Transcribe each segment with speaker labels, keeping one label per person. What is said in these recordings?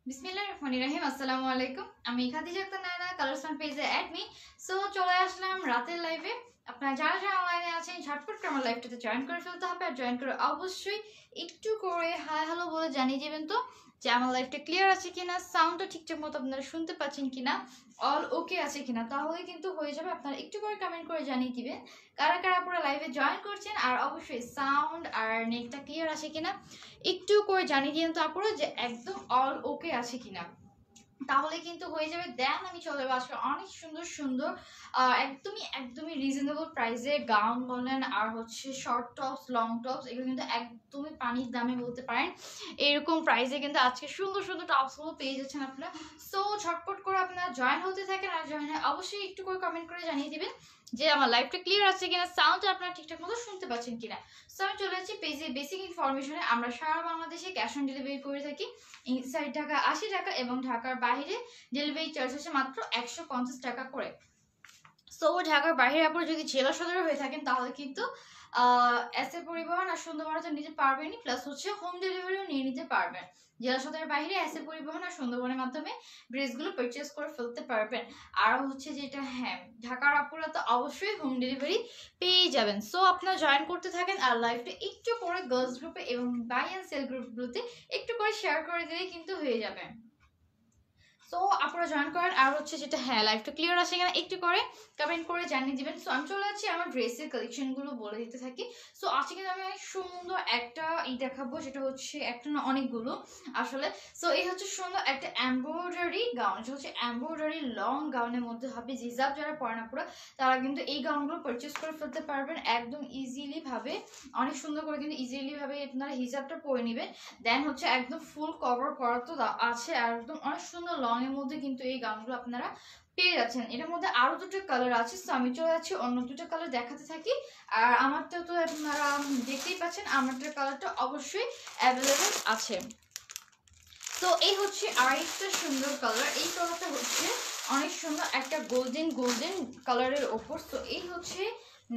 Speaker 1: বিসমিল্লাহির রহমানির রহিম। আসসালামু আলাইকুম। আমি খাদিজা আক্তার নায়না, কালারস ফান পেজে অ্যাডমি। সো চলে আসলাম রাতের লাইভে। আপনারা যারা যারা অনলাইনে আছেন ঝটপট করে আমার লাইভটাতে জয়েন করে ফেলতে হবে। আর জয়েন করে অবশ্যই একটু করে হাই হ্যালো বলে জানিয়ে দেবেন তো যে আমার লাইভটা ক্লিয়ার আছে কিনা, সাউন্ডটা ঠিকঠাক মতো আপনারা শুনতে পাচ্ছেন কিনা, অল ওকে আছে কিনা। তাহলে কিন্তু হয়ে যাবে। আপনারা একটু করে কমেন্ট করে জানিয়ে দিবেন কারা কারা পুরো লাইভে জয়েন করছেন। আর অবশ্যই সাউন্ড আর নেটটা ক্লিয়ার আছে কিনা একটু করে জানিয়ে দিন তো আপুরা যে একদম অল ওকে আছে কিনা। তাহলে কিন্তু হয়ে যাবে। দেন আমি চলে যাবো আজকে অনেক সুন্দর সুন্দর একদমই একদমই রিজনেবল প্রাইসে গাউন বলেন আর হচ্ছে শর্ট টপস, লং টপস, এগুলো কিন্তু একদমই পানির দামে বলতে পারেন। এরকম প্রাইসে কিন্তু আজকে সুন্দর সুন্দর টপসগুলো পেয়ে যাচ্ছেন আপনারা। সো ঝটপট করে আপনারা জয়েন হতে থাকেন। আর জয়েন অবশ্যই একটু করে কমেন্ট করে জানিয়ে দিবেন যে আমার লাইভটা ক্লিয়ার আছে কিনা, সাউন্ডটা আপনারা ঠিকঠাক মতো শুনতে পাচ্ছেন কিনা। সো আমি চলে যাচ্ছি পেজে বেসিক ইনফরমেশনে। আমরা সারা বাংলাদেশে ক্যাশ অন ডেলিভারি করে থাকি। ইনসাইড ঢাকা 80 টাকা এবং ঢাকার বাইরে ডেলিভারি চার্জ হচ্ছে মাত্র 150 টাকা করে। সো ঢাকার বাইরে আপনারা যদি জেলা সদরে হয়ে থাকেন তাহলে কিন্তু এসএ পরিবহন আর সুন্দরবনে তো নিতে পারবেনই, প্লাস হচ্ছে হোম ডেলিভারিও নিয়ে নিতে পারবেন। জেলা সদরের বাইরে এসএ পরিবহন আর সুন্দরবনের মাধ্যমে ড্রেসগুলো পারচেস করে ফেলতে পারবেন। আর হচ্ছে যেটা হ্যাঁ, ঢাকার আপুরা তো অবশ্যই হোম ডেলিভারি পেয়ে যাবেন। সো আপনারা জয়েন করতে থাকেন আর লাইভটা একটু করে গার্লস গ্রুপে এবং বাই অ্যান্ড সেল গ্রুপগুলোতে একটু করে শেয়ার করে দিলেই কিন্তু হয়ে যাবে। সো আপনারা জয়েন করেন। আর হচ্ছে যেটা হ্যাঁ, লাইভটা ক্লিয়ার আসে কিনা একটু করে কমেন্ট করে জানিয়ে দিবেন। সো আমি চলে যাচ্ছি আমার ড্রেসের কালেকশনগুলো বলে দিতে থাকি। সো আজকে কিন্তু আমি অনেক সুন্দর একটা দেখাবো, সেটা হচ্ছে একটা না অনেকগুলো আসলে। সো এই হচ্ছে সুন্দর একটা এমব্রয়ডারি গাউন, এটা হচ্ছে এমব্রয়ডারি লং গাউনের মধ্যে হবে। জিজাব যারা পরে না পুরো তারা কিন্তু এই গাউনগুলো পারচেস করে ফেলতে পারবেন একদম ইজিলি ভাবে। অনেক সুন্দর করে কিন্তু ইজিলি ভাবে আপনারা হিজাবটা পরে নেবেন। দেন হচ্ছে একদম ফুল কভার করা তো আছে, আর একদম অনেক সুন্দর লং এর মধ্যে কিন্তু এই গাউনগুলো আপনারা পেয়ে যাচ্ছেন। এটার মধ্যে আরো দুটো কালার আছে। সো আমি চলে যাচ্ছি অন্য দুটো কালার দেখাতে থাকি। আর আমারটা তো আপনারা দেখতেই পাচ্ছেন, আমারটার কালারটা অবশ্যই অ্যাভেলেবেল আছে। তো এই হচ্ছে আরেকটা সুন্দর কালার। এই কালারটা হচ্ছে অনেক সুন্দর একটা গোল্ডেন গোল্ডেন কালারের ওপর। তো এই হচ্ছে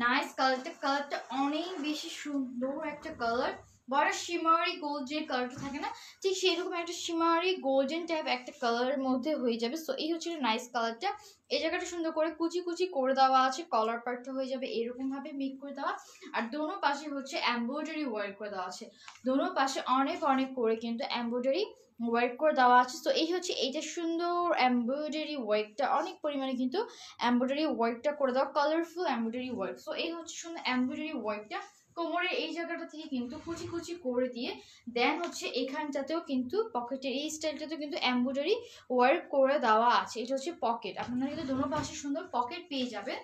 Speaker 1: নাইস কালারটা। কালারটা অনেক বেশি সুন্দর একটা কালার। বড় শিমারি গোল্ড যে কালারটা থাকে না, ঠিক সেরকম একটা শিমারি গোল্ডেন টাইপ একটা কালারের মধ্যে হয়ে যাবে। সো এই হচ্ছে নাইস কালারটা। এই জায়গাটা সুন্দর করে কুচি কুচি করে দেওয়া আছে, কলার পার্টটা হয়ে যাবে এরকম ভাবে মেক করে দেওয়া। আর দোনো পাশে হচ্ছে এমব্রয়ডারি ওয়ার্ক করে দেওয়া আছে। দোনো পাশে অনেক অনেক করে কিন্তু এমব্রয়ডারি ওয়ার্ক করে দেওয়া আছে। তো এই হচ্ছে এইটা সুন্দর এমব্রয়ডারি ওয়ার্কটা, অনেক পরিমাণে কিন্তু এমব্রয়ডারি ওয়ার্কটা করে দেওয়া, কালারফুল এমব্রয়ডারি ওয়ার্ক। সো এই হচ্ছে সুন্দর এমব্রয়ডারি ওয়ার্কটা কোমরের এই জায়গাটা থেকে কিন্তু কুচি কুচি করে দিয়ে দেন হচ্ছে এখানটাতেও কিন্তু পকেটের এই স্টাইলটাতেও কিন্তু এমব্রয়ডারি ওয়ার্ক করে দেওয়া আছে। এটা হচ্ছে পকেট, আপনারা কিন্তু দোনো পাশে সুন্দর পকেট পেয়ে যাবেন।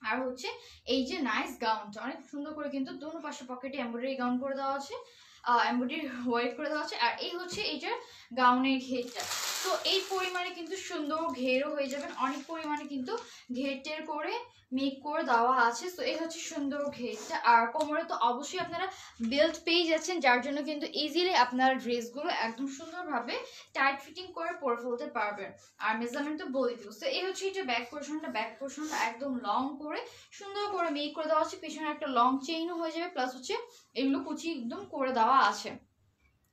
Speaker 1: আর হচ্ছে এই যে নাইস গাউনটা অনেক সুন্দর করে কিন্তু দোনো পাশে পকেটে এমব্রয়ডারি গাউন করে দেওয়া আছে, এমব্রয়ডারি ওয়ার্ক করে দেওয়া আছে। আর এই হচ্ছে এইটার গাউনের ঘেরটা। তো এই পরিমাণে কিন্তু সুন্দর ঘেরও হয়ে যাবেন, অনেক পরিমাণে কিন্তু ঘেরটের করে মেক করে দেওয়া আছে। তো এই হচ্ছে সুন্দর ঘেরটা। আর কোমরে তো অবশ্যই আপনারা বেল্ট পেয়ে যাচ্ছেন, যার জন্য কিন্তু ইজিলি আপনার ড্রেসগুলো একদম সুন্দরভাবে টাইট ফিটিং করে পরে ফেলতে পারবেন। আর মেজারমেন্ট তো বলে দিব। তো এই হচ্ছে এটা ব্যাক পোর্শনটা একদম লং করে সুন্দর করে মেক করে দেওয়া আছে। পিছনে একটা লং চেইনও হয়ে যাবে, প্লাস হচ্ছে এগুলো কুচি একদম করে দেওয়া আছে।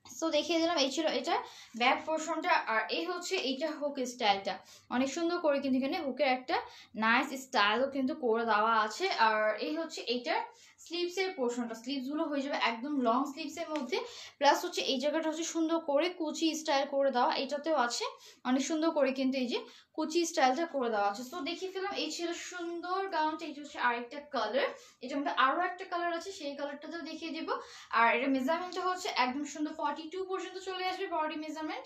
Speaker 1: সো দেখিয়ে দিলাম এই ছিল এটা ব্যাক পোর্শনটা। আর এই হচ্ছে এইটা হুক স্টাইলটা, অনেক সুন্দর করে কিন্তু এখানে হুকের একটা নাইস স্টাইলও কিন্তু করে দেওয়া আছে। আর এই হচ্ছে এইটার স্লিভসের পোর্শনটা, স্লিভসগুলো হয়ে যাবে একদম লং স্লিভসের মধ্যে, প্লাস হচ্ছে এই জায়গাটা হচ্ছে সুন্দর করে কুচি স্টাইল করে দেওয়া, এটাতেও আছে অনেক সুন্দর করে কিন্তু এই যে কুচি স্টাইলটা করে দেওয়া আছে। তো দেখিয়ে ফেলাম এই ছিল সুন্দর গাউনটা। এটা হচ্ছে আরেকটা কালার, এটার মধ্যে আরো একটা কালার আছে, সেই কালারটাতেও দেখিয়ে দিব। আর এটা মেজারমেন্টটা হচ্ছে একদম সুন্দর 42 পর্যন্ত চলে আসবে বডি মেজারমেন্ট।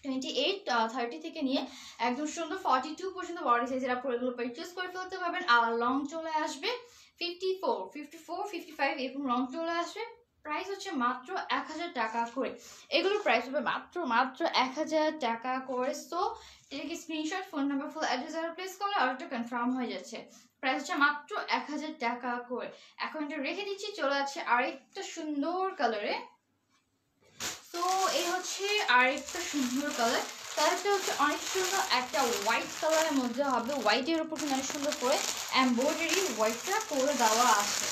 Speaker 1: 28 30 থেকে নিয়ে একদম সুন্দর 42 পর্যন্ত বডি সাইজের আপনারা এগুলো পারচেজ করে ফেলতে পারবেন। আর লং চলে আসবে 54 54 55 এরকম লং চলে আসবে। প্রাইস হচ্ছে মাত্র 1000 টাকা করে। এগুলোর প্রাইস হবে মাত্র মাত্র 1000 টাকা করে। সো এটাকে screenshot, phone number, full address আর প্লেস করলে অর্ডারটা কনফার্ম হয়ে যাচ্ছে। প্রাইস হচ্ছে মাত্র 1000 টাকা করে। এখন এটা রেখে দিচ্ছি, চলে যাচ্ছে আরেকটা সুন্দর কালারে। তো এই হচ্ছে আরেকটা সুন্দর কালার। কালারটা হচ্ছে অনেক সুন্দর একটা হোয়াইট কালারের মধ্যে হবে। হোয়াইটের উপর কিন্তু অনেক সুন্দর করে এমব্রয়ডারি হোয়াইটটা করে দেওয়া আছে।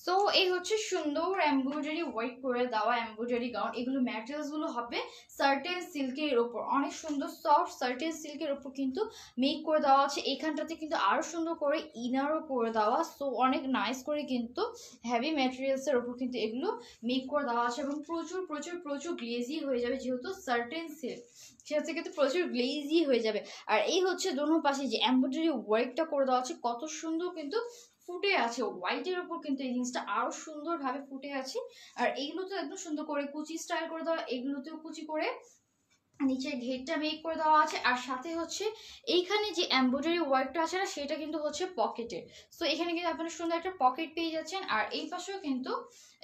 Speaker 1: সো এই হচ্ছে সুন্দর এমব্রয়ডারি ওয়ার্ক করে দেওয়া এমব্রয়ডারি গাউন। এগুলো ম্যাটেরিয়ালস গুলো হবে সার্টেন সিল্কের উপর, অনেক সুন্দর সফট সার্টেন সিল্কের উপর কিন্তু মেক করে দেওয়া আছে। এখানটাতে কিন্তু আরো সুন্দর করে ইনারও করে দেওয়া, সো অনেক নাইস করে কিন্তু হেভি ম্যাটেরিয়ালস এর উপর কিন্তু এগুলো মেক করে দেওয়া আছে এবং প্রচুর প্রচুর প্রচুর গ্লেজি হয়ে যাবে, যেহেতু সার্টেন সিল্ক সেটা কিন্তু প্রচুর গ্লেজি হয়ে যাবে। আর এই হচ্ছে দোনো পাশে যে এমব্রয়ডারি ওয়ার্কটা করে দেওয়া আছে, কত সুন্দর কিন্তু ফুটে আছে হোয়াইটের উপর কিন্তু এই জিনিসটা আরো সুন্দর ভাবে ফুটে আছে। আর এইগুলো তো একদম সুন্দর করে কুচি স্টাইল করে দেওয়া, এগুলোতেও কুচি করে নিচে ঘেরটা মেক করে দেওয়া আছে। আর সাথে হচ্ছে এইখানে যে এমব্রয়ডারি ওয়ার্কটা আছে না সেটা কিন্তু হচ্ছে পকেটের, সো এখানে কিন্তু আপনারা সুন্দর একটা পকেট পেয়ে যাচ্ছেন। আর এই পাশেও কিন্তু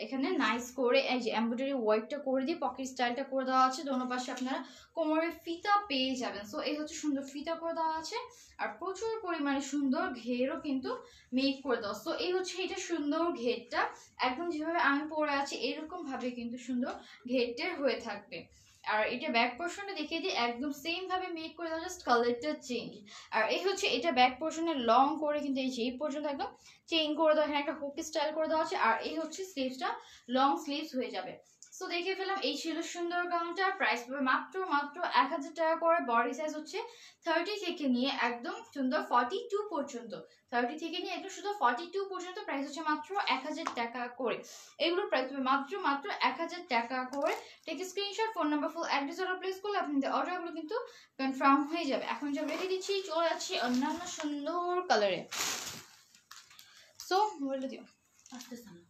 Speaker 1: এখানে নাইস করে এই যে এমব্রয়ডারি ওয়ার্কটা করে দিয়ে পকেট স্টাইলটা করে দেওয়া আছে। দোনো পাশে আপনারা কোমরের ফিতা পেয়ে যাবেন, সো এই হচ্ছে সুন্দর ফিতা করে দেওয়া আছে আর প্রচুর পরিমাণে সুন্দর ঘেরও কিন্তু মেক করে দেওয়া। সো এই হচ্ছে এটা সুন্দর ঘেরটা, একদম যেভাবে আমি পরে আছি এরকম ভাবে কিন্তু সুন্দর ঘেরটের হয়ে থাকবে। আর এটা ব্যাক পোর্শনটা দেখিয়ে দিই, একদম সেম ভাবে মেক করে দেওয়া, জাস্ট কালারটা চেঞ্জ। আর এই হচ্ছে এটা ব্যাক পোর্শনে লং করে কিন্তু এই যে এই পর্যন্ত একদম চেইন করে দেওয়া, এখানে একটা হুক স্টাইল করে দেওয়া আছে। আর এই হচ্ছে স্লিভসটা লং স্লিভস হয়ে যাবে। সো দেখে ফেলাম এই ছিল সুন্দর গাউনটা। প্রাইস পড়বে মাত্র মাত্র 1000 টাকা করে। বডি সাইজ হচ্ছে 30 থেকে নিয়ে একদম সুন্দর 42 পর্যন্ত, 30 থেকে নিয়ে একদম শুধু 42 পর্যন্ত প্রাইস হচ্ছে মাত্র 1000 টাকা করে। এগুলোর প্রাইস পড়বে মাত্র মাত্র 1000 টাকা করে। Take screenshot, phone number, full address order place করলে আপনাদের অর্ডারগুলো কিন্তু কনফার্ম হয়ে যাবে। এখন যা রেডি দিচ্ছি, চলে যাচ্ছি অন্যান্য সুন্দর কালারে। সো বলে দিও
Speaker 2: আসতেছে না,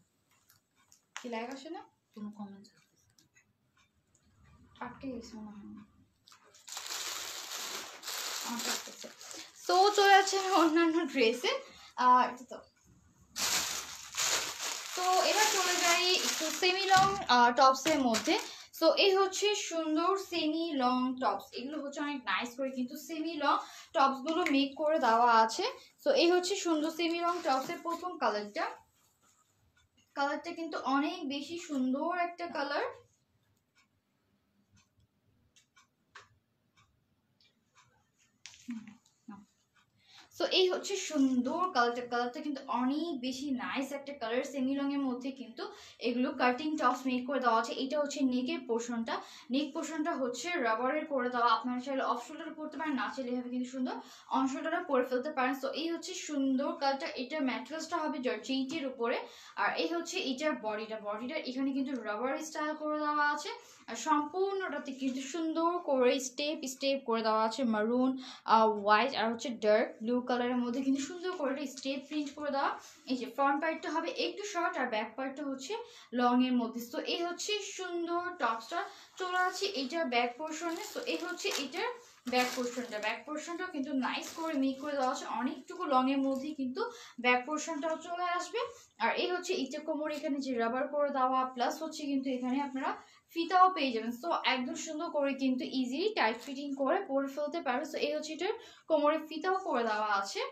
Speaker 1: কি লাইক আসে না,
Speaker 2: কোনো কমেন্ট
Speaker 1: আটকে গেছে মনে হয়। সো চলে যাচ্ছে অন্যান্য ড্রেসে। তো এবার চলে যাই একটু সেমি লং টপসের মধ্যে। সো এই হচ্ছে সুন্দর সেমি লং টপস, এগুলো হচ্ছে অনেক নাইস করে কিন্তু সেমি লং টপস গুলো মেক করে দেওয়া আছে। সো এই হচ্ছে সুন্দর সেমি লং টপসের প্রথম কালারটা, কালারটা কিন্তু অনেক বেশি সুন্দর একটা কালার। সো এই হচ্ছে সুন্দর কালারটা, কালারটা কিন্তু অনেক বেশি নাইস একটা কালার। সেমি লং এর মধ্যে কিন্তু এগুলো কাটিং টপস মেক করে দেওয়া আছে। এটা হচ্ছে নেকের পোর্শনটা, নেক পোর্শনটা হচ্ছে রাবারের করে দেওয়া। আপনারা চাইলে অফ শোল্ডার করতে পারেন, না চাইলে এভাবে কিন্তু সুন্দর অন শোল্ডারও করে ফেলতে পারেন। সো এই হচ্ছে সুন্দর কালারটা, এটা ম্যাটেরিয়ালসটা হবে জর্জেটের উপরে। আর এই হচ্ছে এটার বডিটা, বডিটা এখানে কিন্তু রাবার স্টাইল করে দেওয়া আছে। আর সম্পূর্ণটাতে কিন্তু সুন্দর করে স্টেপ স্টেপ করে দেওয়া আছে, মারুন, হোয়াইট আর হচ্ছে ডার্ক ব্লু কালারের মধ্যে কিন্তু সুন্দর করে স্টেপ প্রিন্ট করে দেওয়া। এই যে ফ্রন্ট পার্টটা হবে একটু শর্ট আর ব্যাক পার্টটা হচ্ছে লং এর মধ্যে। তো এই হচ্ছে সুন্দর টপসটা। চলে আছে এটার ব্যাক পোর্শনে। তো এই হচ্ছে এটার ব্যাক পোর্শনটা, ব্যাক পোর্শনটাও কিন্তু নাইস করে মেক করে দেওয়া আছে, অনেকটুকু লং এর মধ্যে কিন্তু ব্যাক পোর্শনটাও চলে আসবে। আর এই হচ্ছে এটা কোমর এখানে যে রাবার করে দেওয়া, প্লাস হচ্ছে কিন্তু এখানে আপনারা ফিতাও পেয়ে যাবেন। সো একদম সুন্দর করে কিন্তু ইজিলি টাইট ফিটিং করে পরে ফেলতে পারবে। সো এই হচ্ছে এটার কোমরে ফিতাও করে দেওয়া আছে।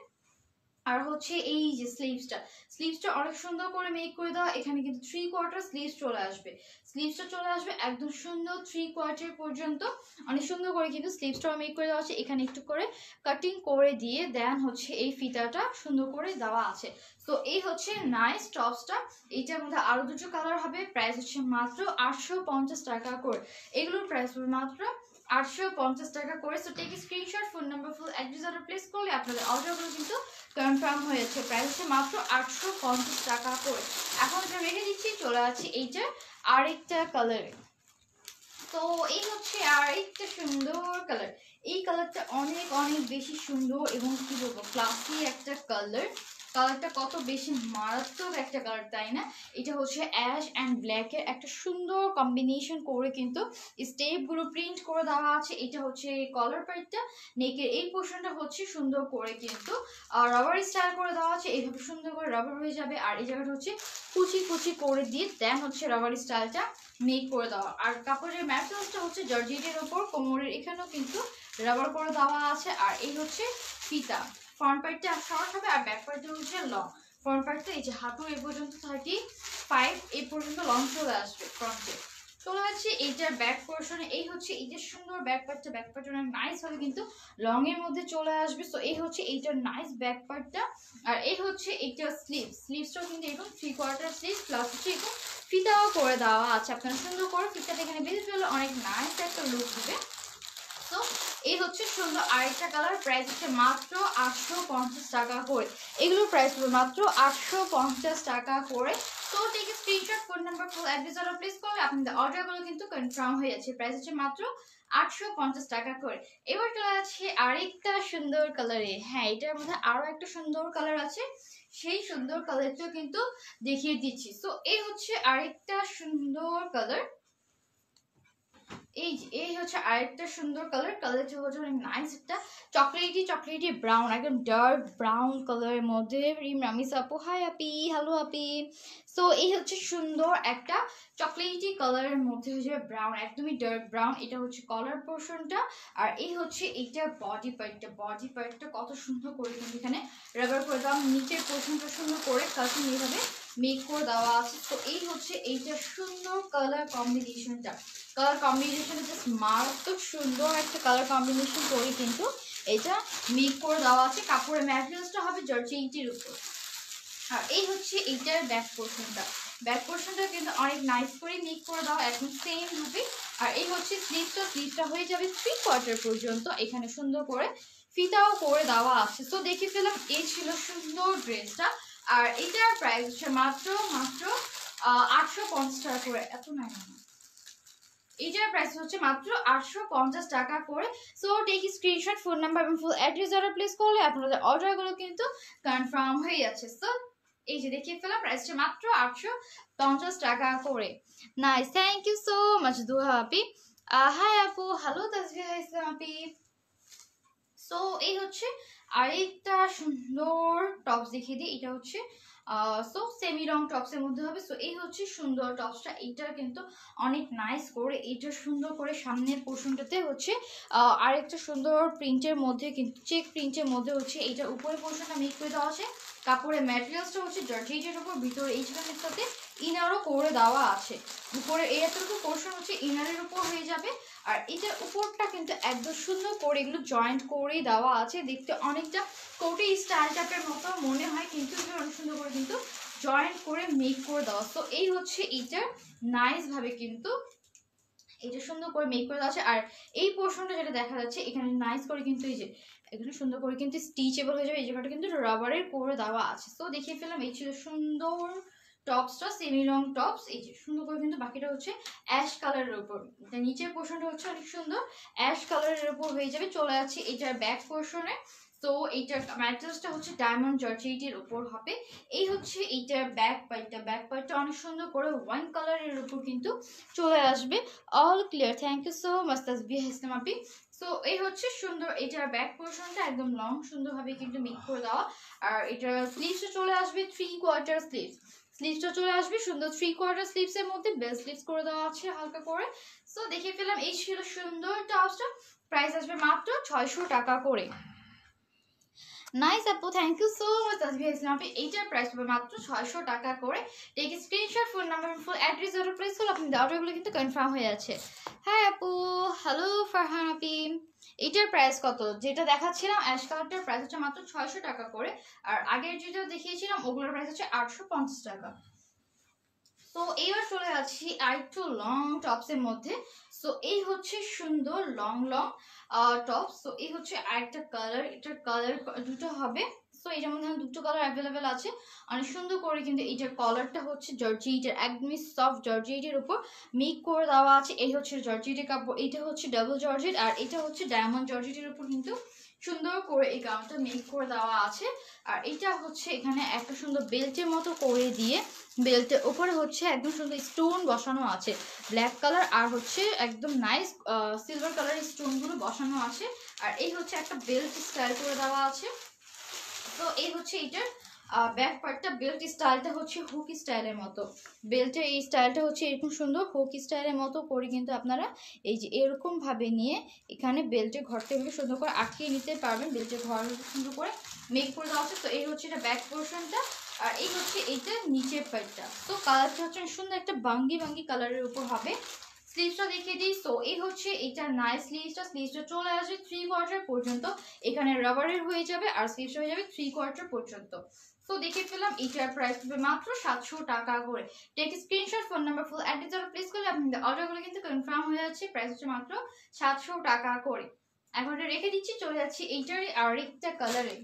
Speaker 1: আর হচ্ছে এই যে স্লিভসটা, স্লিভসটা অনেক সুন্দর করে মেক করে দেওয়া, এখানে কিন্তু 3/4 স্লিভস চলে আসবে, স্লিভসটা চলে আসবে একদম সুন্দর 3/4 পর্যন্ত। অনেক সুন্দর করে কিন্তু স্লিভসটাও মেক করে দেওয়া আছে, এখানে একটু করে কাটিং করে দিয়ে দেন হচ্ছে এই ফিতাটা সুন্দর করে দেওয়া আছে। তো এই হচ্ছে নাইস টপসটা। এইটার মধ্যে আরো দুটো কালার হবে, প্রাইস হচ্ছে মাত্র 850 টাকা করে। এগুলোর প্রাইস হবে মাত্র 850 টাকা করে। So take screenshot, phone number, full address order place করলে আপনাদের অর্ডারগুলো কিন্তু কনফার্ম হয়েছে। প্রাইস হচ্ছে মাত্র 850 টাকা করে। এখন যা রেখে দিচ্ছি, চলে যাচ্ছি এইটা আরেকটা কালারে। তো এই হচ্ছে আরেকটা সুন্দর কালার, এই কালারটা অনেক অনেক বেশি সুন্দর এবং কি বলবো ক্লাসি একটা কালার। কালারটা কত বেশি মারাত্মক একটা কালার, তাই না? এটা হচ্ছে অ্যাশ অ্যান্ড ব্ল্যাক এর একটা সুন্দর কম্বিনেশন করে কিন্তু স্টেপ গুলো প্রিন্ট করে দেওয়া আছে। এটা হচ্ছে কলার পার্টটা, নেকের এই পোর্শনটা হচ্ছে সুন্দর করে কিন্তু রাবার স্টাইল করে দেওয়া আছে, এইভাবে সুন্দর করে রাবার হয়ে যাবে। আর এই জায়গাটা হচ্ছে কুচি কুচি করে দিয়ে দেন হচ্ছে রাবার স্টাইলটা মেক করে দেওয়া। আর কাপড়ের ম্যাটেরিয়ালসটা হচ্ছে জর্জেটের ওপর, কোমরের এখানেও কিন্তু রাবার করে দেওয়া আছে। আর এই হচ্ছে ফিতা, ফ্রন্ট পার্টটা শর্ট হবে আর ব্যাক পার্টটা হচ্ছে লং। ফ্রন্ট পার্টটা এই যে হাঁটু এই পর্যন্ত 35 এই পর্যন্ত লং চলে আসবে ফ্রন্টে। চলে যাচ্ছে এইটার ব্যাক পোর্শনে। এই হচ্ছে এই যে সুন্দর ব্যাক পার্টটা, ব্যাক পার্টটা অনেক নাইস ভাবে কিন্তু লং এর মধ্যে চলে আসবে। সো এই হচ্ছে এইটার নাইস ব্যাক পার্টটা। আর এই হচ্ছে এইটার স্লিভসটাও কিন্তু এরকম 3/4 স্লিভ প্লাস হচ্ছে এরকম ফিতাও করে দেওয়া আছে। আপনারা সুন্দর করে ফিতাটা এখানে বেঁধে ফেললে অনেক নাইস একটা লুক দিবে। তো এই হচ্ছে সুন্দর আরেকটা কালার, প্রাইস হচ্ছে মাত্র 850 টাকা করে। এগুলোর প্রাইস হলো মাত্র 850 টাকা করে। তো take screenshot, phone number, full address order place করলে আপনাদের অর্ডারগুলো কিন্তু কনফার্ম হয়ে যাচ্ছে। প্রাইস হচ্ছে মাত্র 850 টাকা করে। এবার চলে যাচ্ছে আরেকটা সুন্দর কালারে। হ্যাঁ, এটার মধ্যে আরো একটা সুন্দর কালার আছে, সেই সুন্দর কালারটা কিন্তু দেখিয়ে দিচ্ছি। তো এই হচ্ছে আরেকটা সুন্দর কালার। এই হচ্ছে আরেকটা সুন্দর কালার। কালারটা হচ্ছে অনেক নাইস একটা চকলেটি ব্রাউন, একদম ডার্ক ব্রাউন কালারের মধ্যে। রামিস আপু, হাই আপি, হ্যালো আপি। সো এই হচ্ছে সুন্দর একটা চকলেটি কালারের মধ্যে হচ্ছে ব্রাউন, একদমই ডার্ক ব্রাউন। এটা হচ্ছে কলার পোর্শনটা। আর এই হচ্ছে এইটা বডি পার্টটা কত সুন্দর করে কিন্তু এখানে রাবার করে দেওয়া, নিচের পোর্শনটা সুন্দর করে কাটিং এইভাবে মেক করে দেওয়া আছে। তো এই হচ্ছে এইটা সুন্দর কালার কম্বিনেশনটা জাস্ট মারাত্মক সুন্দর একটা কালার কম্বিনেশন করে কিন্তু এটা মেক করে দেওয়া আছে। কাপড়ের ম্যাটেরিয়ালসটা হবে জর্জেটের উপর। আর এই হচ্ছে এইটার ব্যাক পোর্শনটা কিন্তু অনেক নাইস করে মেক করে দেওয়া, একদম সেম রূপে। আর এই হচ্ছে স্লিভসটা হয়ে যাবে 3/4 পর্যন্ত, এখানে সুন্দর করে ফিতাও করে দেওয়া আছে। তো দেখে ফেলাম এই ছিল সুন্দর ড্রেসটা। আর এটার প্রাইস হচ্ছে মাত্র 850 টাকা করে। এত নাই না, এটার প্রাইস হচ্ছে মাত্র 850 টাকা করে। So take screenshot, phone number এবং ফুল অ্যাড্রেস অর্ডার প্লেস করলে আপনাদের অর্ডারগুলো কিন্তু কনফার্ম হয়ে যাচ্ছে। সো এই যে দেখিয়ে ফেলা, প্রাইসটা মাত্র 850 টাকা করে। Nice, thank you so much Duha আপি। হাই আপু, হ্যালো তাসবিহা ইসলাম আপি। সো এই হচ্ছে আরেকটা সুন্দর টপস দেখিয়ে দিই। এটা হচ্ছে সো সেমি রং টপসের মধ্যে হবে। সো এই হচ্ছে সুন্দর টপসটা, এইটার কিন্তু অনেক নাইস করে এইটা সুন্দর করে সামনের পোর্শনটাতে হচ্ছে আরেকটা সুন্দর প্রিন্টের মধ্যে কিন্তু চেক প্রিন্টের মধ্যে হচ্ছে এইটার উপরের পোর্শনটা মেক করে দেওয়া আছে। কাপড়ের ম্যাটেরিয়ালসটা হচ্ছে জর্জেটের উপর, ভিতরে এইখানের সাথে ইনারও করে দেওয়া আছে। উপরে এতটুকু পোর্শন হচ্ছে ইনারের উপর হয়ে যাবে। আর এটার উপরটা কিন্তু একদম সুন্দর করে এগুলো জয়েন্ট করে দেওয়া আছে, দেখতে অনেকটা কোটি স্টাইল টাইপের মতো মনে হয়, কিন্তু অনেক সুন্দর করে কিন্তু জয়েন্ট করে মেক করে দেওয়া। তো এই হচ্ছে এইটার নাইস ভাবে কিন্তু এটা সুন্দর করে মেক করে দেওয়া আছে। আর এই পোর্শনটা যেটা দেখা যাচ্ছে এখানে নাইস করে কিন্তু এই যে এখানে সুন্দর করে কিন্তু স্টিচেবল হয়ে যাবে, এই জায়গাটা কিন্তু রাবারের করে দেওয়া আছে। তো দেখিয়ে ফেলাম এই ছিল সুন্দর টপসটা, সেমি লং টপস। এই যে সুন্দর করে কিন্তু বাকিটা হচ্ছে অ্যাশ কালারের উপর, নিচের পোর্শনটা হচ্ছে অনেক সুন্দর অ্যাশ কালারের উপর হয়ে যাবে। চলে যাচ্ছে এটার ব্যাক পোর্শনে। তো এইটার ম্যাটেরিয়ালসটা হচ্ছে ডায়মন্ড জর্জেটের উপর হবে। এই হচ্ছে এইটার ব্যাক পার্টটা অনেক সুন্দর করে ওয়াইন কালারের উপর কিন্তু চলে আসবে। All clear, thank you so much Tasbiha Islam আপি। সো এই হচ্ছে সুন্দর এটার ব্যাক পোর্শনটা, একদম লং সুন্দরভাবে কিন্তু মেক করে দেওয়া। আর এটার স্লিভসটা চলে আসবে 3/4 স্লিভসটা চলে আসবে সুন্দর 3/4 স্লিভসের মধ্যে বেল স্লিভস করে দেওয়া আছে হালকা করে। সো দেখে ফেলাম এই ছিল সুন্দর টপসটা। প্রাইস আসবে মাত্র 600 টাকা করে। নাইস আপু, thank you so much Tasbiha Islam আপনি। এইটার প্রাইস হবে মাত্র 600 টাকা করে। Take screenshot, phone number full address order place করলে আপনি অর্ডারগুলো কিন্তু কনফার্ম হয়ে যাচ্ছে। হ্যাঁ আপু, হ্যালো ফারহান আপি। এইটার প্রাইস কত? যেটা দেখাচ্ছিলাম অ্যাশ কালারটার প্রাইস হচ্ছে মাত্র 600 টাকা করে। আর আগের যেটা দেখিয়েছিলাম ওগুলোর প্রাইস হচ্ছে 850 টাকা। তো এইবার চলে যাচ্ছি আরেকটু লং টপসের মধ্যে। সো এই হচ্ছে সুন্দর লং টপস। সো এই হচ্ছে আরেকটা কালার, এটার কালার দুটো হবে। সো এটার মধ্যে দুটো কালার অ্যাভেলেবেল আছে, অনেক সুন্দর করে কিন্তু এইটার কালারটা হচ্ছে জর্জেটের, একদমই সফট জর্জেটের উপর মেক করে দেওয়া আছে। এই হচ্ছে জর্জেটের কাপড়, এটা হচ্ছে ডাবল জর্জেট, আর এটা হচ্ছে ডায়মন্ড জর্জেটের উপর কিন্তু সুন্দর করে এই গাউনটা মেক করে দেওয়া আছে। আর এটা হচ্ছে এখানে একটা সুন্দর বেল্টের মতো করে দিয়ে বেল্টের উপরে হচ্ছে একদম সুন্দর স্টোন বসানো আছে, ব্ল্যাক কালার আর হচ্ছে একদম নাইস সিলভার কালারের স্টোনগুলো বসানো আছে। আর এই হচ্ছে একটা বেল্ট স্টাইল করে দেওয়া আছে। তো এই হচ্ছে এইটার ব্যাক পার্টটা, বেল্ট স্টাইলটা হচ্ছে হুক স্টাইলের মতো, বেল্টের এই স্টাইলটা হচ্ছে এরকম সুন্দর হুক স্টাইলের মতো করে কিন্তু আপনারা এই যে এরকম ভাবে নিয়ে এখানে বেল্টের ঘরটা এভাবে সুন্দর করে আটকিয়ে নিতে পারবেন। বেল্টের ঘর সুন্দর করে মেক করে দেওয়া হচ্ছে। তো এই হচ্ছে এটা ব্যাক পোর্শনটা, আর এই হচ্ছে এইটা নিচের পার্টটা। তো কালারটা হচ্ছে সুন্দর একটা বাঙ্গি কালারের উপর হবে। স্লিভসটা দেখিয়ে দিই। সো এই হচ্ছে এটা নাইস স্লিভসটা চলে আসে 3/4 পর্যন্ত, এখানে রাবারের হয়ে যাবে আর স্লিভসটা হয়ে যাবে 3/4 পর্যন্ত। সো দেখে ফেলাম, এটার প্রাইস হবে মাত্র 700 টাকা করে। Take screenshot, phone number, full address আর প্লেস করলে আপনাদের অর্ডারগুলো কিন্তু কনফার্ম হয়ে যাচ্ছে। প্রাইস হচ্ছে মাত্র 700 টাকা করে। এখন এটা রেখে দিচ্ছি, চলে যাচ্ছি এইটারই আরেকটা কালারে।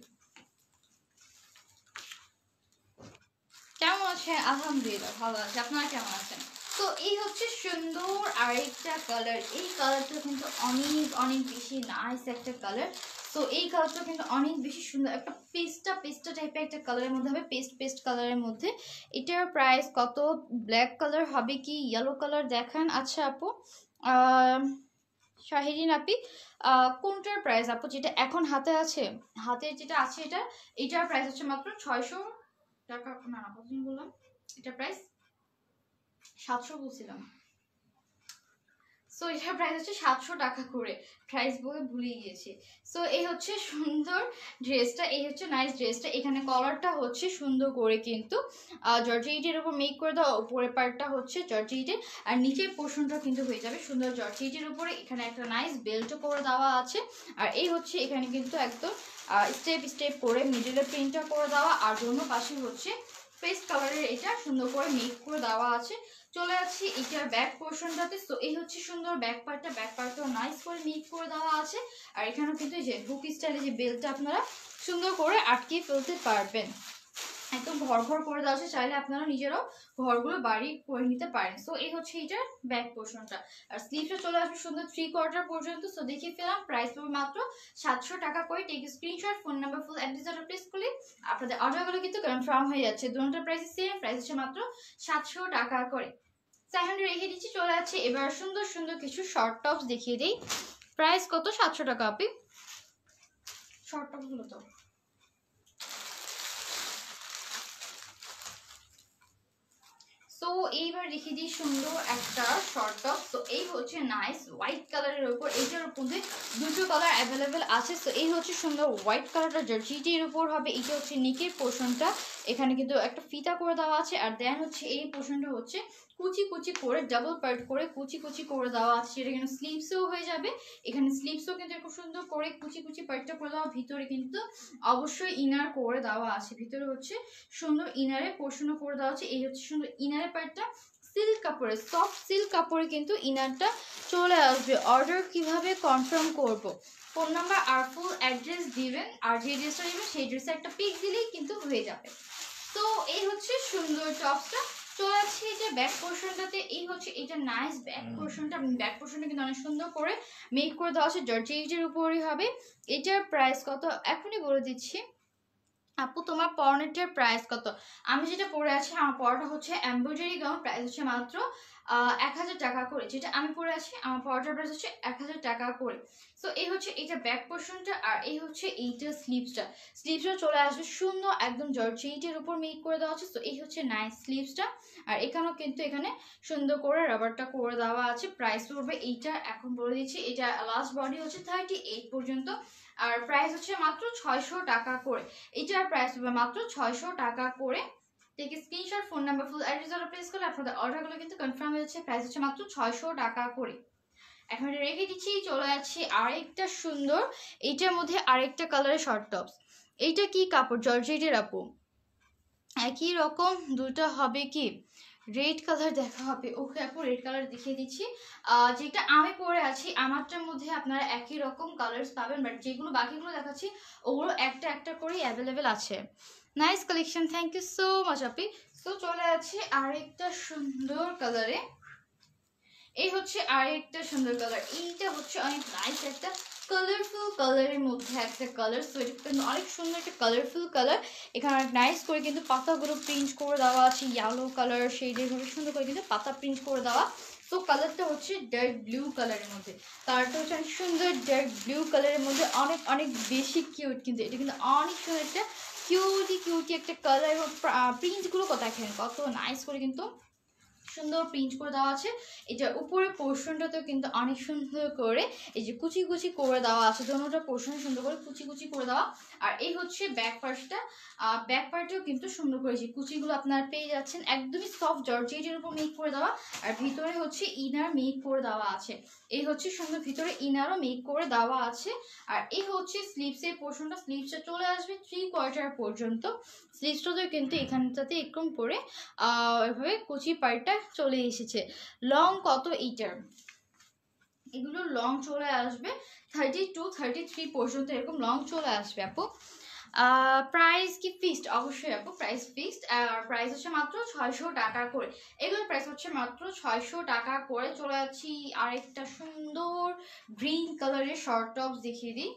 Speaker 1: কেমন আছেন? আলহামদুলিল্লাহ ভালো আছে, আপনারা কেমন আছেন? তো এই হচ্ছে সুন্দর আরেকটা কালার। এই কালারটা কিন্তু অনেক অনেক বেশি নাইস একটা কালার। তো এই কালারটা কিন্তু অনেক বেশি সুন্দর, একটা পেস্টা টাইপের একটা কালারের মধ্যে হবে, পেস্ট কালারের মধ্যে। এটার প্রাইস কত? ব্ল্যাক কালার হবে কি ইয়েলো কালার দেখান। আচ্ছা আপু, শাহিরিন আপি, কোনটার প্রাইস আপু? যেটা এখন হাতে আছে, হাতের যেটা আছে এটার প্রাইস হচ্ছে মাত্র 600 টাকা। না কতদিন বললাম, এটা প্রাইস 700 বলছিলাম। সো এটার প্রাইস হচ্ছে 700 টাকা করে, প্রাইস বলে ভুলে গিয়েছি। সো এই হচ্ছে সুন্দর ড্রেসটা, এই হচ্ছে নাইস ড্রেসটা। এখানে কলারটা হচ্ছে সুন্দর করে কিন্তু জর্জেটের উপর মেক করে দেওয়া, উপরের পার্টটা হচ্ছে জর্জেটের আর নিচের পোর্শনটা কিন্তু হয়ে যাবে সুন্দর জর্জেটের উপরে। এখানে একটা নাইস বেল্টও করে দেওয়া আছে আর এই হচ্ছে এখানে কিন্তু একদম স্টেপ করে মিডলের প্রিন্টটা করে দেওয়া আর অন্য পাশে হচ্ছে পেস্ট কালারের এটা সুন্দর করে মেক করে দেওয়া আছে। চলে যাচ্ছি এটার ব্যাক পোর্শনটাতে। তো এই হচ্ছে সুন্দর ব্যাক পার্টটাও নাইস করে মেক করে দেওয়া আছে আর এখানেও কিন্তু এই যে হুক স্টাইলে যে বেল্টটা আপনারা সুন্দর করে আটকে ফেলতে পারবেন, একদম ঘর করে দেওয়া আছে, চাইলে আপনারা নিজেরাও ঘরগুলো বাড়ি করে নিতে পারেন। সো এই হচ্ছে এটার ব্যাক পোর্শনটা আর স্লিভটা চলে আসবে সুন্দর 3/4 পর্যন্ত। সো দেখিয়ে ফেলাম, প্রাইস পাবে মাত্র 700 টাকা করে। Take screenshot, phone number, full address আর প্লেস করলে আপনাদের অর্ডারগুলো কিন্তু কনফার্ম হয়ে যাচ্ছে। দুটোর প্রাইস সেম, প্রাইস হচ্ছে মাত্র 700 টাকা করে। সেকেন্ডে রেখে দিচ্ছি, চলে যাচ্ছে এবার সুন্দর সুন্দর কিছু শর্ট টপস দেখিয়ে দিই। প্রাইস কত? 700 টাকা আপনি। শর্ট টপস গুলো তো তো এইবার রেখে দিই সুন্দর একটা শর্ট টপ। তো এই হচ্ছে নাইস হোয়াইট কালারের উপর, এইটার মধ্যে দুটো কালার অ্যাভেলেবেল আছে। তো এই হচ্ছে সুন্দর হোয়াইট কালারটা জর্জিটির উপর হবে। এইটা হচ্ছে নিকের পোর্শনটা, এখানে কিন্তু একটা ফিতা করে দেওয়া আছে আর দেন হচ্ছে এই পোর্শনটা হচ্ছে কুচি করে ডাবল পার্ট করে কুচি করে দেওয়া আছে। এটা কিন্তু স্লিভসও হয়ে যাবে, এখানে স্লিভসও কিন্তু খুব সুন্দর করে কুচি পার্টটা করে দেওয়া। ভিতরে কিন্তু অবশ্যই ইনার করে দেওয়া আছে, ভিতরে হচ্ছে সুন্দর ইনারের পোর্শনও করে দেওয়া আছে। এই হচ্ছে সুন্দর ইনারের পার্টটা, সিল্ক কাপড়ে, সফট সিল্ক কাপড়ে কিন্তু ইনারটা চলে আসবে। অর্ডার কিভাবে কনফার্ম করব? ফোন নাম্বার আর ফুল অ্যাড্রেস দিবেন আর যে ড্রেসটা নেবেন সেই ড্রেসে একটা পিক দিলেই কিন্তু হয়ে যাবে। তো এই হচ্ছে সুন্দর টপসটা। চলে যাচ্ছে এই যে ব্যাক পোর্শনটাতে, এই হচ্ছে এটা নাইস ব্যাক পোর্শনটা। ব্যাক পোর্শনটা কিন্তু অনেক সুন্দর করে মেক করে দেওয়া আছে, জর্জেটের উপরই হবে। এটার প্রাইস কত এখনই বলে দিচ্ছি। আপু তোমার পরনেটের প্রাইস কত? আমি যেটা পরে আছি, আমার পরটা হচ্ছে এমব্রয়ডারি গাউন, প্রাইস হচ্ছে মাত্র 1000 টাকা করে। যেটা আমি পরে আছি আমার পরটার প্রাইস হচ্ছে 1000 টাকা করে। সো এই হচ্ছে এটা ব্যাক পোর্শনটা আর এই হচ্ছে এইটা স্লিভসটা চলে আসবে সুন্দর একদম জর্জেটের উপর মেক করে দেওয়া আছে। তো এই হচ্ছে নাইস স্লিভসটা আর এখানেও কিন্তু এখানে সুন্দর করে রাবারটা করে দেওয়া আছে। প্রাইস পড়বে এইটা এখন বলে দিচ্ছি, এটা লাস্ট বডি হচ্ছে 38 পর্যন্ত আর প্রাইস হচ্ছে মাত্র 600 টাকা করে। এটার প্রাইস হবে মাত্র 600 টাকা করে। Take screenshot, phone number, full address আর প্লেস করলে আপনাদের অর্ডারগুলো কিন্তু কনফার্ম হয়ে যাচ্ছে। প্রাইস হচ্ছে মাত্র 600 টাকা করে। এখন এটা রেখে দিচ্ছি, চলে যাচ্ছি আরেকটা সুন্দর, এইটার মধ্যে আরেকটা কালারের শর্ট টপস। এইটা কি কাপড়? জর্জেটের আপু, একই রকম দুটো হবে কি? রেড কালার দেখা হবে। ওকে আপু, রেড কালার দেখিয়ে দিচ্ছি। যেটা আমি পরে আছি আমারটার মধ্যে আপনারা একই রকম কালার্স পাবেন, বাট যেগুলো বাকিগুলো দেখাচ্ছি ওগুলো একটা করেই অ্যাভেলেবেল আছে। Nice collection, thank you so much আপি। সো চলে যাচ্ছে আরেকটা সুন্দর কালারে। এই হচ্ছে আরেকটা সুন্দর কালার, এইটা হচ্ছে অনেক নাইস একটা কালারফুল কালারের মধ্যে একটা কালার। সো এটা কিন্তু অনেক সুন্দর একটা কালারফুল কালার। এখানে অনেক নাইস করে কিন্তু পাতাগুলো প্রিন্ট করে দেওয়া আছে, ইয়েলো কালার শেডের ভাবে সুন্দর করে কিন্তু পাতা প্রিন্ট করে দেওয়া। তো কালারটা হচ্ছে ডার্ক ব্লু কালারের মধ্যে, কালারটা হচ্ছে অনেক সুন্দর ডার্ক ব্লু কালারের মধ্যে, অনেক বেশি কিউট। কিন্তু এটা কিন্তু অনেক সুন্দর একটা কিউটি একটা কালার এবং প্রিন্টগুলো কত দেখেন কত নাইস করে কিন্তু সুন্দর প্রিন্ট করে দেওয়া আছে। এটা উপরে পোর্শনটাতেও কিন্তু অনেক সুন্দর করে এই যে কুচি কুচি করে দেওয়া আছে, দোনোটা পোর্শন সুন্দর করে কুচি কুচি করে দেওয়া। আর এই হচ্ছে ব্যাক পার্টটা, ব্যাক পার্টেও কিন্তু সুন্দর করে যে কুচিগুলো আপনারা পেয়ে যাচ্ছেন, একদমই সফট জর্জেটের উপর মেক করে দেওয়া। আর ভিতরে হচ্ছে ইনার মেক করে দেওয়া আছে, এই হচ্ছে সুন্দর ভিতরে ইনারও মেক করে দেওয়া আছে। আর এই হচ্ছে স্লিভসের পোর্শনটা, স্লিভসটা চলে আসবে 3/4 পর্যন্ত। স্লিভসটাতেও কিন্তু এখানটাতে এরকম করে এভাবে কুচি পার্টটা চলে এসেছে। লং কত এইটার, এগুলো লং চলে আসবে 32-33 পর্যন্ত, এরকম লং চলে আসবে আপু। প্রাইস কি ফিক্সড? অবশ্যই আপু প্রাইস ফিক্সড। আর প্রাইস হচ্ছে মাত্র 600 টাকা করে, এগুলোর প্রাইস হচ্ছে মাত্র 600 টাকা করে। চলে যাচ্ছি আরেকটা সুন্দর গ্রিন কালারের শর্ট টপস দেখিয়ে দিই।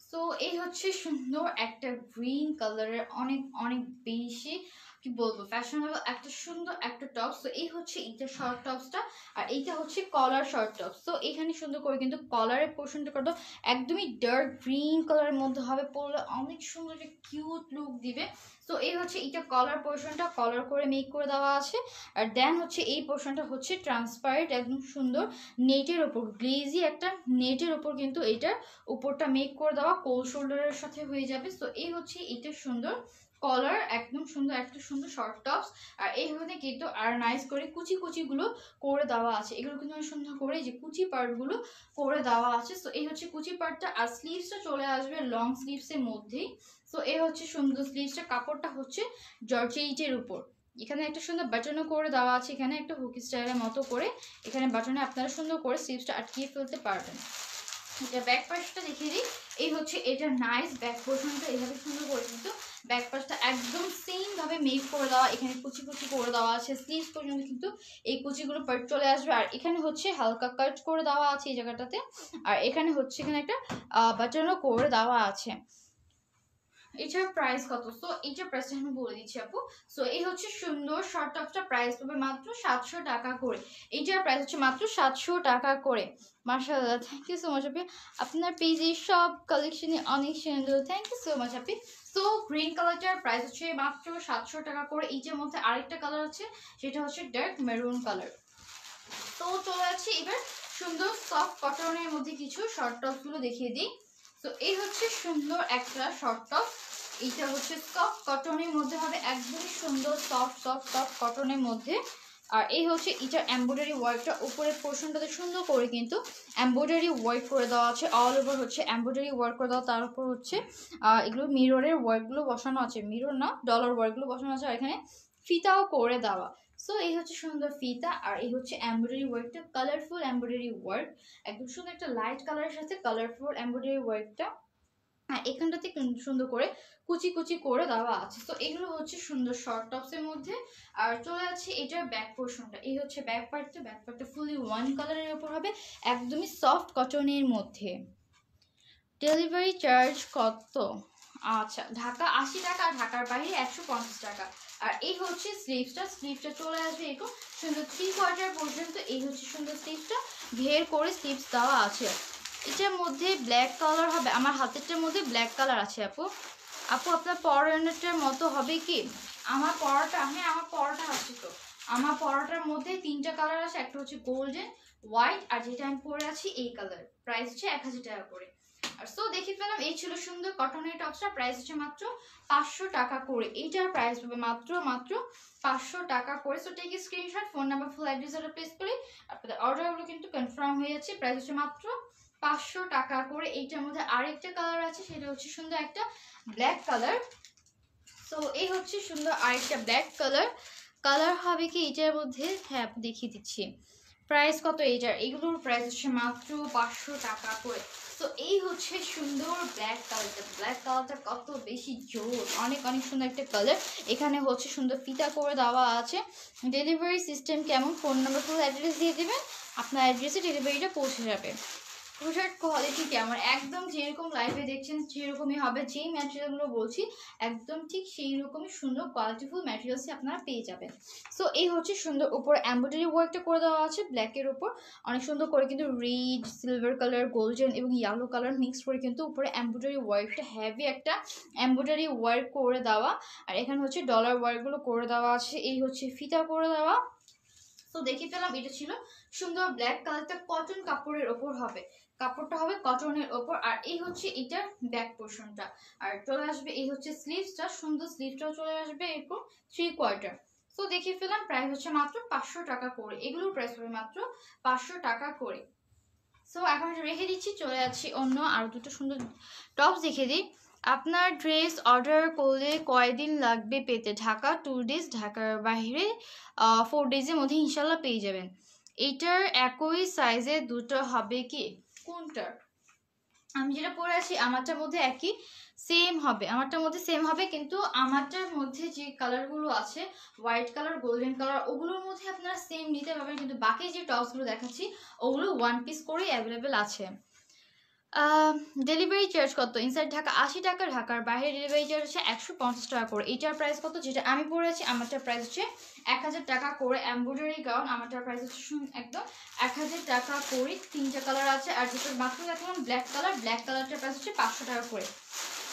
Speaker 1: সো এই হচ্ছে সুন্দর একটা গ্রিন কালারের অনেক অনেক বেশি কি বলবো ফ্যাশনেবল একটা সুন্দর একটা টপ। সো এই হচ্ছে এইটা শর্ট টপসটা, আর এইটা হচ্ছে কলার শর্ট টপস। তো এখানে সুন্দর করে কিন্তু কলারের পোর্শনটা করতো একদমই ডার্ক গ্রিন কালারের মধ্যে হবে, পরলে অনেক সুন্দর একটা কিউট লুক দিবে। সো এই হচ্ছে এইটা কলার পোর্শনটা, কলার করে মেক করে দেওয়া আছে। আর দেন হচ্ছে এই পোর্শনটা হচ্ছে ট্রান্সপারেন্ট, একদম সুন্দর নেটের ওপর, গ্লেজি একটা নেটের ওপর কিন্তু এইটার উপরটা মেক করে দেওয়া, কোল শোল্ডারের সাথে হয়ে যাবে। সো এই হচ্ছে এটা সুন্দর কলার, একদম সুন্দর একটা সুন্দর শর্ট টপস। আর এইভাবে কিন্তু আর নাইস করে কুচি কুচিগুলো করে দেওয়া আছে, এগুলো কিন্তু সুন্দর করে যে কুচি পার্টগুলো করে দেওয়া আছে। সো এই হচ্ছে কুচি পার্টটা। আর স্লিভসটা চলে আসবে লং স্লিভসের মধ্যেই। সো এই হচ্ছে সুন্দর স্লিভসটা, কাপড়টা হচ্ছে জর্জেটের উপর, এখানে একটা সুন্দর বাটনও করে দেওয়া আছে, এখানে একটা হুক স্টাইলের মতো করে এখানে বাটনে আপনারা সুন্দর করে স্লিভসটা আটকিয়ে ফেলতে পারবেন। এটা ব্যাক পাশটা দেখিয়ে দিই, এই হচ্ছে এটা নাইস ব্যাক পোর্শনটা, এইভাবে সুন্দর করে কিন্তু ব্যাক পাশটা একদম সেম ভাবে মেক করে দেওয়া, এখানে কুচি কুচি করে দেওয়া আছে, স্লিভস পর্যন্ত কিন্তু এই কুচিগুলো পার্ট চলে আসবে। আর এখানে হচ্ছে হালকা কাট করে দেওয়া আছে এই জায়গাটাতে, আর এখানে হচ্ছে এখানে একটা বাটনও করে দেওয়া আছে। এটার প্রাইস কত? সো এইটার প্রাইসটা আমি বলে দিচ্ছি আপু। সো এই হচ্ছে সুন্দর শর্ট টপসটা প্রাইস পাবে মাত্র 700 টাকা করে, এইটার প্রাইস হচ্ছে মাত্র 700 টাকা করে। মাশাআল্লাহ, থ্যাংক ইউ সো মাচ আপি, আপনার পেজে সব কালেকশনই অনেক সুন্দর, থ্যাংক ইউ সো মাচ আপি। সো গ্রিন কালারটার প্রাইস হচ্ছে মাত্র 700 টাকা করে। এইটার মধ্যে আরেকটা কালার আছে, সেটা হচ্ছে ডার্ক মেরুন কালার। তো চলে যাচ্ছে এবার সুন্দর সফট কটনের মধ্যে কিছু শর্ট টপসগুলো দেখিয়ে দিই। তো এই হচ্ছে সুন্দর একটা শর্ট টপ, এইটা হচ্ছে সফট কটনের মধ্যে হবে, একদমই সুন্দর সফট সফট সফট কটনের মধ্যে। আর এই হচ্ছে এটা এমব্রয়ডারি ওয়ার্কটা, উপরের পোর্শনটাতে সুন্দর করে কিন্তু এমব্রয়ডারি ওয়ার্ক করে দেওয়া আছে, অল ওভার হচ্ছে এমব্রয়ডারি ওয়ার্ক করে দেওয়া। তার উপর হচ্ছে এগুলো মিররের ওয়ার্কগুলো বসানো আছে, মিরর না ডলার ওয়ার্কগুলো বসানো আছে, আর এখানে ফিতাও করে দেওয়া। সো এই হচ্ছে সুন্দর ফিতা, আর এই হচ্ছে এমব্রয়ডারি ওয়ার্কটা, কালারফুল এমব্রয়ডারি ওয়ার্ক, একদম সুন্দর একটা লাইট কালারের সাথে কালারফুল এমব্রয়ডারি ওয়ার্কটা। হ্যাঁ, এখানটাতে সুন্দর করে কুচি কুচি করে দেওয়া আছে। তো এগুলো হচ্ছে সুন্দর শর্ট টপসের মধ্যে। আর চলে যাচ্ছে এটার ব্যাক পোর্শনটা, এই হচ্ছে ব্যাক পার্টটা, ব্যাক পার্টটা ফুলি ওয়ান কালারের উপর হবে, একদমই সফট কটনের মধ্যে। ডেলিভারি চার্জ কত? আচ্ছা, ঢাকা 80 টাকা, ঢাকার বাইরে 150 টাকা। আর এই হচ্ছে স্লিভসটা, স্লিভসটা চলে আসবে এরকম সুন্দর 3/4 পর্যন্ত। এই হচ্ছে সুন্দর স্লিভসটা, ঘের করে স্লিভস দেওয়া আছে। এটার মধ্যে ব্ল্যাক কালার হবে, আমার হাতেরটার মধ্যে ব্ল্যাক কালার আছে আপু। আপু আপনার পরনেরটার মতো হবে কি? আমার পরাটা, হ্যাঁ আমার পরাটা আছে, তো আমার পরাটার মধ্যে 3টা কালার আছে, একটা হচ্ছে গোল্ডেন, হোয়াইট, আর যেটা আমি পরে আছি এই কালার। প্রাইস হচ্ছে 1000 টাকা করে। আর সো দেখে ফেলাম এই ছিল সুন্দর কটনের টপসটা, প্রাইস হচ্ছে মাত্র 500 টাকা করে। এইটার প্রাইস পাবে মাত্র 500 টাকা করে। So take screenshot, phone number, full address place করে আপনাদের অর্ডারগুলো কিন্তু কনফার্ম হয়ে যাচ্ছে। প্রাইস হচ্ছে মাত্র 500 টাকা করে। এইটার মধ্যে আরেকটা কালার আছে, সেটা হচ্ছে সুন্দর একটা ব্ল্যাক কালার। সো এই হচ্ছে সুন্দর আরেকটা ব্ল্যাক কালার, কালার হবে কি এটার মধ্যে, হ্যাঁ দেখিয়ে দিচ্ছি প্রাইস কত এইটার। এগুলোর প্রাইস হচ্ছে মাত্র 500 টাকা করে। তো এই হচ্ছে সুন্দর ব্ল্যাক কালারটা, ব্ল্যাক কালারটা কত বেশি জোর, অনেক অনেক সুন্দর একটা কালার। এখানে হচ্ছে সুন্দর ফিতা করে দেওয়া আছে। ডেলিভারি সিস্টেম কেমন? ফোন নাম্বার, ফুল অ্যাড্রেস দিয়ে দেবেন, আপনার অ্যাড্রেসে ডেলিভারিটা পৌঁছে যাবে। পোশাক কোয়ালিটি কেমন, একদম যেরকম লাইভে দেখছেন সেরকমই হবে, যেই ম্যাটেরিয়ালগুলো বলছি একদম ঠিক সেই রকমই সুন্দর কোয়ালিটিফুল ম্যাটেরিয়ালসই আপনারা পেয়ে যাবেন। সো এই হচ্ছে সুন্দর উপরে এমব্রয়ডারি ওয়ার্কটা করে দেওয়া আছে ব্ল্যাকের উপর, অনেক সুন্দর করে কিন্তু রেড, সিলভার কালার, গোল্ডেন এবং ইয়েলো কালার মিক্স করে কিন্তু উপরে এমব্রয়ডারি ওয়ার্কটা হেভি একটা এমব্রয়ডারি ওয়ার্ক করে দেওয়া। আর এখানে হচ্ছে ডলার ওয়ার্কগুলো করে দেওয়া আছে, এই হচ্ছে ফিতা করে দেওয়া। তো দেখে পেলাম এটা ছিল সুন্দর ব্ল্যাক কালারটা কটন কাপড়ের ওপর হবে, কাপড়টা হবে কটনের ওপর। আর এই হচ্ছে এটার ব্যাক পোর্শনটা, আর চলে আসবে এই হচ্ছে স্লিভসটা, সুন্দর স্লিভটাও চলে আসবে এরকম 3/4। তো দেখে ফেলাম প্রাইস হচ্ছে মাত্র 500 টাকা করে, এগুলোর প্রাইস হবে মাত্র 500 টাকা করে। সো এখন রেখে দিচ্ছি, চলে যাচ্ছি অন্য আরো দুটো সুন্দর টপস দেখে দিই। আপনার ড্রেস অর্ডার করলে কয়দিন লাগবে পেতে? ঢাকা 2 ডেজ, ঢাকার বাইরে 4 ডেজের মধ্যে ইনশাল্লাহ পেয়ে যাবেন। এইটার একই সাইজে দুটো হবে কি? কোনটার? আমি যেটা পরে আছি আমারটার মধ্যে একই সেম হবে, আমারটার মধ্যে সেম হবে, কিন্তু আমারটার মধ্যে যে কালারগুলো আছে হোয়াইট কালার, গোল্ডেন কালার, ওগুলোর মধ্যে আপনারা সেম নিতে পারবেন, কিন্তু বাকি যে টপসগুলো দেখাচ্ছি ওগুলো 1 পিস করেই অ্যাভেলেবেল আছে। ডেলিভারি চার্জ কত? ইনসাইড ঢাকা 80 টাকা, ঢাকার বাইরে ডেলিভারি চার্জ হচ্ছে 150 টাকা করে। এইটার প্রাইস কত? যেটা আমি পরে আছি আমারটার প্রাইস হচ্ছে 1000 টাকা করে। এমব্রয়ডারি গাউন আমারটার প্রাইস হচ্ছে একদম 1000 টাকা করে। 3টা কালার আছে, আর যেটা মাত্র দেখলাম ব্ল্যাক কালার, ব্ল্যাক কালারটার প্রাইস হচ্ছে 500 টাকা করে।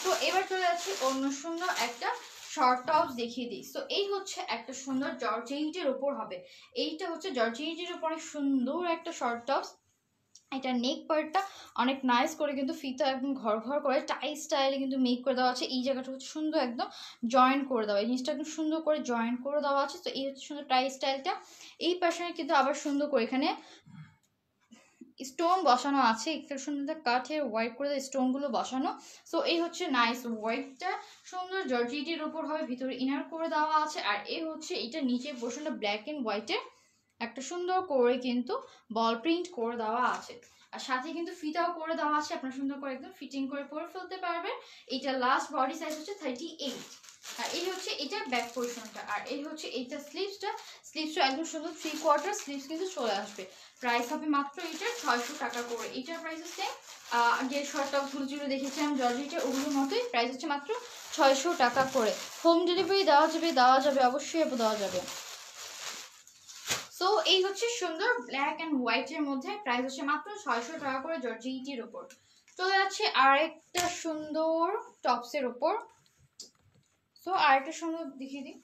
Speaker 1: তো এবার চলে যাচ্ছি অন্য সুন্দর একটা শর্ট টপস দেখিয়ে দিই। তো এই হচ্ছে একটা সুন্দর জর্জেটের ওপর হবে, এইটা হচ্ছে জর্জেটের ওপর অনেক সুন্দর একটা শর্ট টপস। এটা নেক পার্টটা অনেক নাইস করে কিন্তু ফিতা একদম ঘর ঘর করে টাই স্টাইলে কিন্তু মেক করে দেওয়া আছে। এই জায়গাটা হচ্ছে সুন্দর একদম জয়েন করে দেওয়া, এই জিনিসটা একদম সুন্দর করে জয়েন করে দেওয়া আছে। তো এই হচ্ছে সুন্দর টাই স্টাইলটা। এই পাশে কিন্তু আবার সুন্দর করে এখানে স্টোন বসানো আছে, একটা সুন্দর কাঠের ওয়াইট করে স্টোনগুলো বসানো। সো এই হচ্ছে নাইস ওয়াইটটা, সুন্দর জর্জেটের উপর হবে, ভিতরে ইনার করে দেওয়া আছে। আর এই হচ্ছে এটা নিচে পোর্শনটা ব্ল্যাক এন্ড হোয়াইটের একটা সুন্দর করে কিন্তু বল প্রিন্ট করে দেওয়া আছে, আর সাথে কিন্তু ফিতাও করে দেওয়া আছে, আপনারা সুন্দর করে একদম ফিটিং করে পরে ফেলতে পারবেন। এটা লাস্ট বডি সাইজ হচ্ছে 38। আর এই হচ্ছে এটা ব্যাক পোর্শনটা, আর এই হচ্ছে এইটা স্লিভসটা, স্লিভসটা একদম সুন্দর 3/4 স্লিভস কিন্তু চলে আসবে। প্রাইস হবে মাত্র এটার 600 টাকা করে। এটার প্রাইস হচ্ছে যে শর্ট টপসগুলো যেগুলো দেখেছিলাম জর্জেটের ওগুলোর মতোই, প্রাইস হচ্ছে মাত্র 600 টাকা করে। হোম ডেলিভারি দেওয়া যাবে অবশ্যই দেওয়া যাবে। সো এই হচ্ছে সুন্দর ব্ল্যাক এন্ড হোয়াইট এর মধ্যে, প্রাইস হচ্ছে মাত্র 600 টাকা করে জর্জেটের উপর। চলে যাচ্ছে আরেকটা সুন্দর টপসের উপর। সো আরেকটা সুন্দর দেখিয়ে দিই,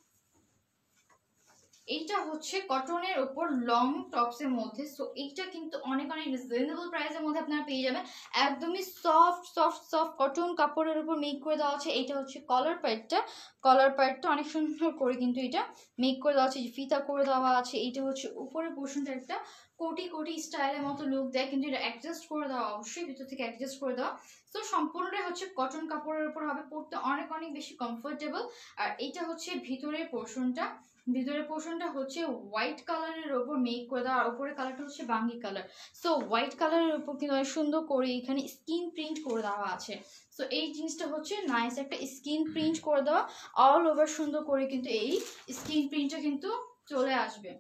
Speaker 1: এইটা হচ্ছে কটনের উপর লং টপসের মধ্যে। সো এইটা কিন্তু অনেক অনেক রিজনেবল প্রাইসের মধ্যে আপনারা পেয়ে যাবেন, একদমই সফট সফট সফট কটন কাপড়ের উপর মেক করে দেওয়া আছে। এইটা হচ্ছে কলার পার্টটা অনেক সুন্দর করে কিন্তু এটা মেক করে দেওয়া আছে, ফিতা করে দেওয়া আছে। এইটা হচ্ছে উপরের পোর্শনটা একটা কোটি কোটি স্টাইলের মতো লুক দেয়, কিন্তু এটা অ্যাডজাস্ট করে দেওয়া, অবশ্যই ভিতর থেকে অ্যাডজাস্ট করে দেওয়া। তো সম্পূর্ণটাই হচ্ছে কটন কাপড়ের উপর হবে, পরতে অনেক অনেক বেশি কমফোর্টেবল। আর এইটা হচ্ছে ভিতরের পোর্শনটা হচ্ছে হোয়াইট কালারের উপর মেক করে দেওয়া, আর উপরের কালারটা হচ্ছে বাঙ্গি কালার। সো হোয়াইট কালারের উপর কিন্তু অনেক সুন্দর করে এখানে স্কিন প্রিন্ট করে দেওয়া আছে। সো এই জিনিসটা হচ্ছে নাইস একটা স্কিন প্রিন্ট করে দেওয়া, অল ওভার সুন্দর করে কিন্তু এই স্কিন প্রিন্টটা কিন্তু চলে আসবে।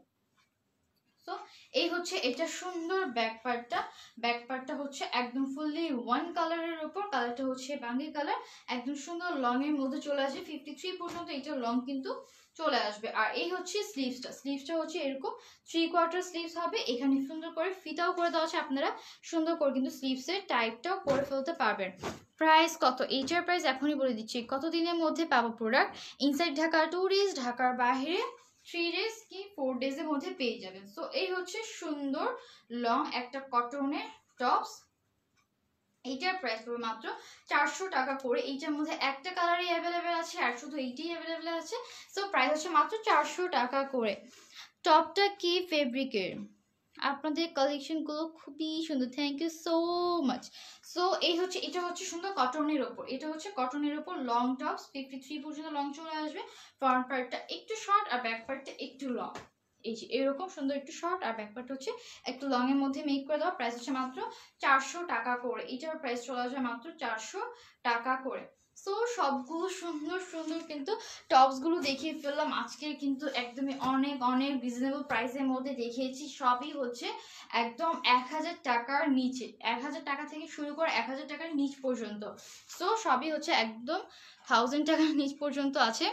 Speaker 1: সো এই হচ্ছে এটা সুন্দর ব্যাক পার্টটা হচ্ছে একদম ফুললি ওয়ান কালারের উপর, কালারটা হচ্ছে বাঙ্গি কালার, একদম সুন্দর লং এর মধ্যে চলে আসবে 53 পর্যন্ত এটা লং কিন্তু চলে আসবে। আর এই হচ্ছে স্লিভসটা হচ্ছে এরকম 3/4 স্লিভস হবে, এখানে সুন্দর করে ফিতাও করে দেওয়া আছে, আপনারা সুন্দর করে কিন্তু স্লিভসের টাইপটাও করে ফেলতে পারবেন। প্রাইস কত? এইটার প্রাইস এখনই বলে দিচ্ছি, কতদিনের মধ্যে পাবো প্রোডাক্ট? ইনসাইড ঢাকা 2 ডেজ, ঢাকার বাইরে 3 ডেজ কি 4 ডেজের মধ্যে পেয়ে যাবেন। সো এই হচ্ছে সুন্দর লং একটা কটনের টপস, এইটার প্রাইস পড়বে মাত্র 400 টাকা করে। এইটার মধ্যে একটা কালারই অ্যাভেলেবেল আছে, আর শুধু এইটাই অ্যাভেলেবেল আছে। সো প্রাইস হচ্ছে মাত্র 400 টাকা করে। টপটা কি ফেব্রিকের? আপনাদের কালেকশনগুলো খুবই সুন্দর, thank you so much. So এই হচ্ছে এটা হচ্ছে সুন্দর কটনের ওপর, এটা হচ্ছে কটনের ওপর লং টপস 53 পর্যন্ত লং চলে আসবে। ফ্রন্ট পার্টটা একটু শর্ট আর ব্যাক পার্টটা একটু লং, এই যে এরকম সুন্দর একটু শর্ট আর ব্যাক পার্ট হচ্ছে একটু লং এর মধ্যে মেক করে দেওয়া। প্রাইস হচ্ছে মাত্র 400 টাকা করে, এটার প্রাইস চলে আসবে মাত্র 400 টাকা করে। সো সবগুলো সুন্দর সুন্দর কিন্তু টপসগুলো দেখিয়ে ফেললাম আজকে, কিন্তু একদমই অনেক অনেক রিজনেবল প্রাইসের মধ্যে দেখিয়েছি। সবই হচ্ছে একদম 1000 টাকার নিচে, 1000 টাকা থেকে শুরু করে 1000 টাকার নিচ পর্যন্ত। সো সবই হচ্ছে একদম 1000 টাকার নিচ পর্যন্ত আছে।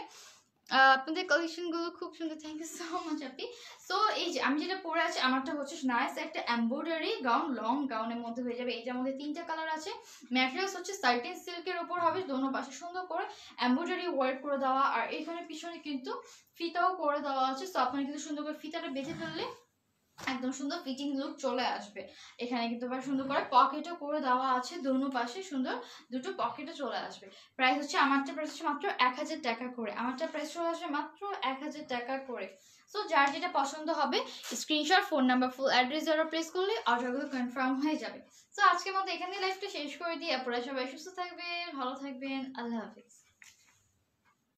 Speaker 1: আপনাদের কালেকশনগুলো খুব সুন্দর, থ্যাংক ইউ সো মাচ আপি। সো এই যে আমি যেটা পরে আছি আমারটা হচ্ছে নাইস একটা এমব্রয়ডারি গাউন, লং গাউনের মধ্যে হয়ে যাবে। এইটার মধ্যে 3টা কালার আছে। ম্যাটেরিয়ালস হচ্ছে সার্টেন সিল্কের উপর হবে, দোনো পাশে সুন্দর করে এমব্রয়ডারি ওয়ার্ক করে দেওয়া, আর এখানে পিছনে কিন্তু ফিতাও করে দেওয়া আছে। সো আপনারা কিন্তু সুন্দর করে ফিতাটা বেঁধে ফেললে একদম সুন্দর ফিটিং লুক চলে আসবে। এখানে কিন্তু আবার সুন্দর করে পকেটও করে দেওয়া আছে, দোনো পাশে সুন্দর দুটো পকেটও চলে আসবে। প্রাইস হচ্ছে আমারটা প্রাইস হচ্ছে মাত্র 1000 টাকা করে, আমারটা প্রাইস চলে আসবে মাত্র 1000 টাকা করে। সো যার যেটা পছন্দ হবে screenshot, phone number, full address যারা প্রেস করলে অর্ডারগুলো কনফার্ম হয়ে যাবে। সো আজকের মতো এখানে লাইভটা শেষ করে দিই। আপনারা সবাই সুস্থ থাকবেন, ভালো থাকবেন, আল্লাহ হাফিজ।